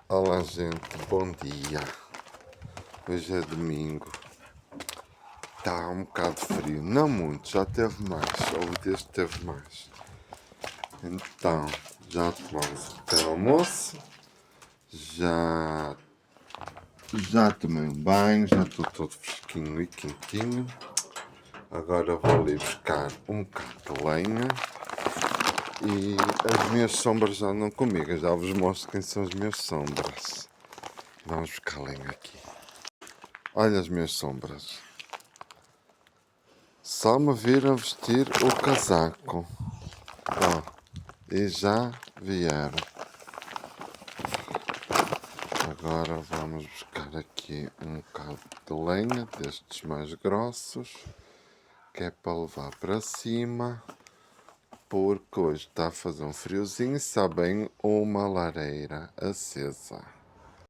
Olá gente, bom dia. Hoje é domingo. Está um bocado frio, não muito, já teve mais, houve dias que teve mais. Então, já tomamos o pequeno almoço, já tomei um banho, já estou todo fresquinho e quentinho. Agora vou ali buscar um bocado de lenha e as minhas sombras já andam comigo. Eu já vos mostro quem são as minhas sombras. Vamos buscar lenha aqui. Olha as minhas sombras. Só me viram vestir o casaco. Ó, e já vieram. Agora vamos buscar aqui um bocado de lenha, destes mais grossos, que é para levar para cima, porque hoje está a fazer um friozinho e está bem uma lareira acesa.